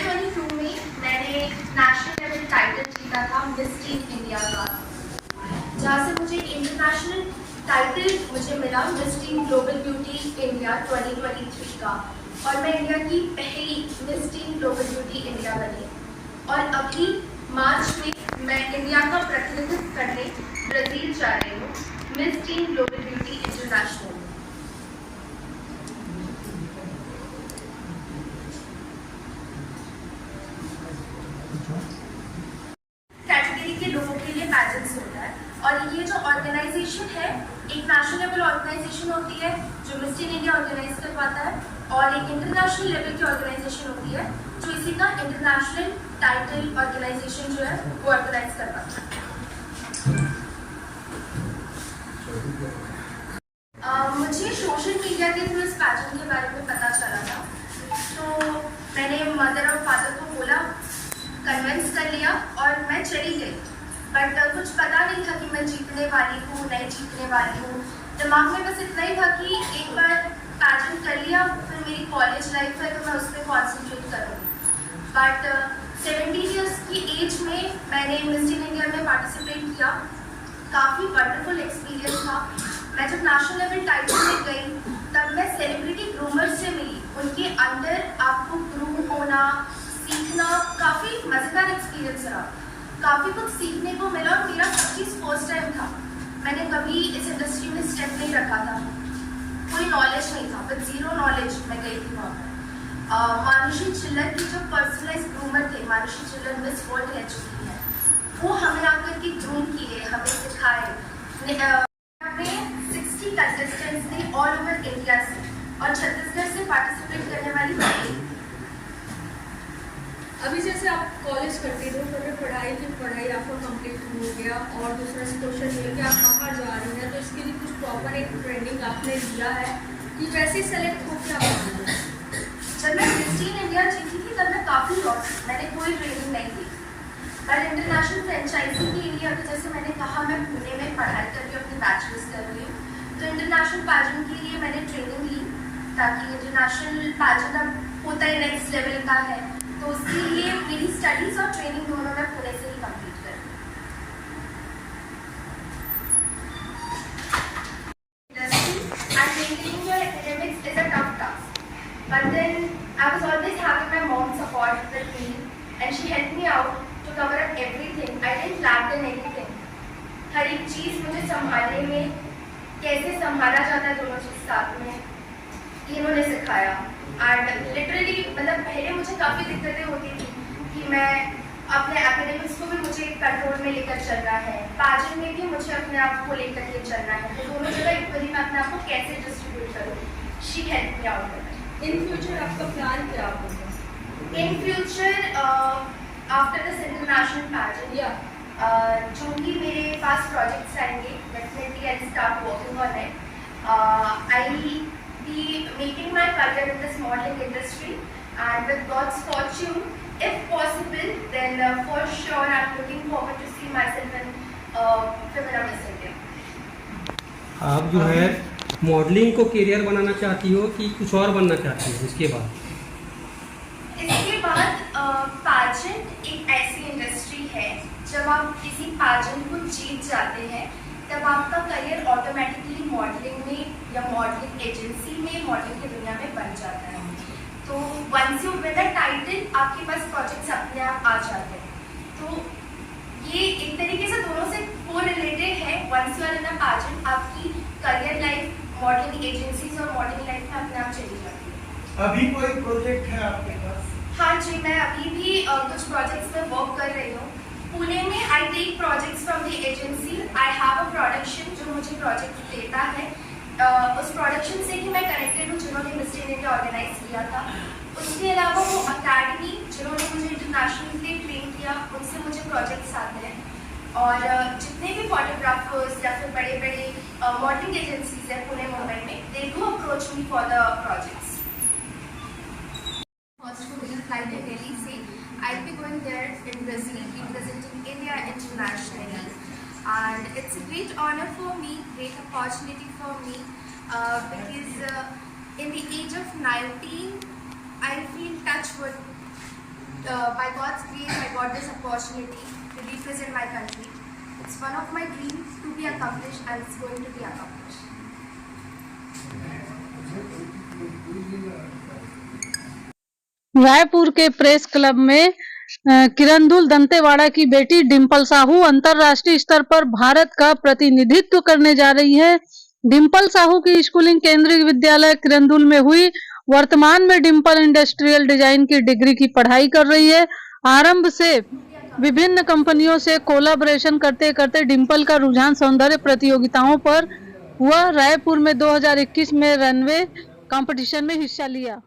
2022 में मैंने national level title जीता था मिस टीन इंडिया का, जहाँ से मुझे इंटरनेशनल टाइटल मिला miss tin global beauty India 2023 का, और मैं इंडिया की पहली miss tin global beauty India बनी। और अभी मार्च में मैं इंडिया का प्रतिनिधित्व करने ब्राज़ील जा रही हूँ miss tin global beauty international. Category के लोगों के लिए पैजेंट्स होता है, और ये जो ऑर्गेनाइजेशन है एक नेशनल लेवल ऑर्गेनाइजेशन होती है जो मिस टीन इंडिया ऑर्गेनाइज करवाता है, और एक इंटरनेशनल लेवल की ऑर्गेनाइजेशन होती है जो इसी का इंटरनेशनल टाइटल ऑर्गेनाइजेशन जो है वो ऑर्गेनाइज करवाता है। मुझे सोशल मीडिया के थ्रू इस पैजेंट के बारे में पता चला था, तो मैंने मदर और फादर को बोला, कन्विंस कर लिया और मैं चली गई। बट कुछ पता नहीं था कि मैं जीतने वाली हूँ नहीं जीतने वाली हूँ। दिमाग में बस इतना ही था कि एक बार पैजेंट कर लिया, फिर मेरी कॉलेज लाइफ है तो मैं उस पर कॉन्सेंट्रेट करूँगी। बट 17 ईयर्स की एज में मैंने मिस टीन इंडिया में पार्टिसिपेट किया। काफ़ी वंडरफुल एक्सपीरियंस था। मैं जब नेशनल लेवल टाइटल में गई तब मैं सेलिब्रिटी ग्रूमर्स से मिली। उनके अंडर आपको ग्रूम होना सीखना काफ़ी मज़ेदार एक्सपीरियंस रहा। काफ़ी कुछ सीखने को मिला और मेरा सब चीज़ फर्स्ट टाइम था। मैंने कभी इस इंडस्ट्री में स्टेप नहीं रखा था, कोई नॉलेज नहीं था, बट ज़ीरो नॉलेज मैं गई थी वहाँ पर। मानुषी चिल्लर की जो पर्सनलाइज ग्रूमर थे, मानुषी चिल्लर मिस वर्ल्ड रह चुकी है, वो हमें आकर के ग्रूम किए, हमें सिखाए। 60 कंटेस्टेंट्स थे ऑल ओवर इंडिया से, और छत्तीसगढ़ से पार्टिसिपेट करने वाली थी। अभी जैसे आप कॉलेज करती हो तो पढ़ाई आपको कंप्लीट हो गया, और दूसरा क्वेश्चन ये कि आप बाहर जा रही हैं, तो इसके लिए कुछ प्रॉपर एक ट्रेनिंग आपने लिया है कि वैसे सेलेक्ट हो क्या? जब मैं मिस टीन इंडिया जीती थी तब मैं काफ़ी लॉस, मैंने कोई ट्रेनिंग नहीं ली। पर इंटरनेशनल फ्रेंचाइजी के लिए अभी जैसे मैंने कहा, मैं पुणे में पढ़ाई कर रही हूँ, अपनी बैचलर्स कर रही हूँ, तो इंटरनेशनल पैजेंट के लिए मैंने ट्रेनिंग ली, ताकि इंटरनेशनल पैजेंट अब होता है नेक्स्ट लेवल का है, तो उसके लिए मेरी स्टडीज़ और ट्रेनिंग दोनों मैं पुणे से ही कंप्लीट कर रही हूँ। And maintaining your academics is a tough task, but then I was always having my mom's support with me, and she helped me out to cover up everything. I didn't lack in anything. हर एक चीज़ मुझे संभालने में, कैसे संभाला जाता है दोनों चीज़ साथ में, ये इन्होंने सिखाया। एंड लिटरली मतलब पहले मुझे काफ़ी दिक्कतें होती थी कि मैं अपने एकेडमिक्स को भी मुझे कंट्रोल में लेकर चलना है, पैजेंट में भी मुझे अपने आप को लेकर के चलना है, तो दोनों जगह इक्वली मैं अपने आप को कैसे डिस्ट्रीब्यूट करूँ। She help me out. In future आपका प्लान क्या होगा? In future after this international pageant जो भी मेरे पास प्रोजेक्ट्स आएंगे, definitely I start working on it. I be making my career in this modeling industry, and with God's fortune, if possible, then for sure I'm looking forward to see myself in Femina Miss India. आप जो है modelling को career बनाना चाहती हो कि कुछ और बनना चाहती हो इसके बाद? इसके बाद पैजेंट एक ऐसी इंडस्ट्री है, जब आप किसी पैजेंट को जीत जाते हैं तब आपका करियर ऑटोमेटिकली मॉडलिंग में या मॉडलिंग एजेंसी में, मॉडलिंग की दुनिया में बन जाता है। तो once you win a title, आपके पास प्रोजेक्ट्स अपने आप आ जाते हैं। तो ये एक तरीके से दोनों से को रिलेटेड है। Once you are in a pageant, आपकी करियर लाइफ मॉडलिंग एजेंसीज और मॉडलिंग लाइफ में अपने आप चली जाती है। अभी कोई प्रोजेक्ट है आपके पास? हाँ जी, मैं अभी भी कुछ प्रोजेक्ट्स में वर्क कर रही हूँ। पुणे में I take projects from the agency. I have a production जो मुझे प्रोजेक्ट देता है। उस प्रोडक्शन से ही मैं कनेक्टेड हूँ जिन्होंने मिस टीन इंडिया ऑर्गेनाइज किया था। उसके अलावा वो अकेडमी जिन्होंने मुझे इंटरनेशनली ट्रेन किया, उनसे मुझे प्रोजेक्ट्स आते हैं। और जितने भी फोटोग्राफर्स या फिर बड़े बड़े मॉडलिंग एजेंसीज हैं पुणे मुंबई में, they do approach me for the projects. First को मुझे फ्लाइट है दिल्ली से। I'll be going there in Brazil, representing India internationally, and it's a great honor for me, great opportunity for me, because in the age of 19, I feel touch wood by God's grace, I got this opportunity to represent my country. It's one of my dreams to be accomplished, and it's going to be accomplished. Raipur के press club में किरंदुल दंतेवाड़ा की बेटी डिंपल साहू अंतर्राष्ट्रीय स्तर पर भारत का प्रतिनिधित्व करने जा रही है। डिंपल साहू की स्कूलिंग केंद्रीय विद्यालय किरंदुल में हुई। वर्तमान में डिंपल इंडस्ट्रियल डिजाइन की डिग्री की पढ़ाई कर रही है। आरंभ से विभिन्न कंपनियों से कोलैबोरेशन करते करते डिंपल का रुझान सौंदर्य प्रतियोगिताओं पर हुआ। रायपुर में 2021 में रनवे कंपटीशन में हिस्सा लिया।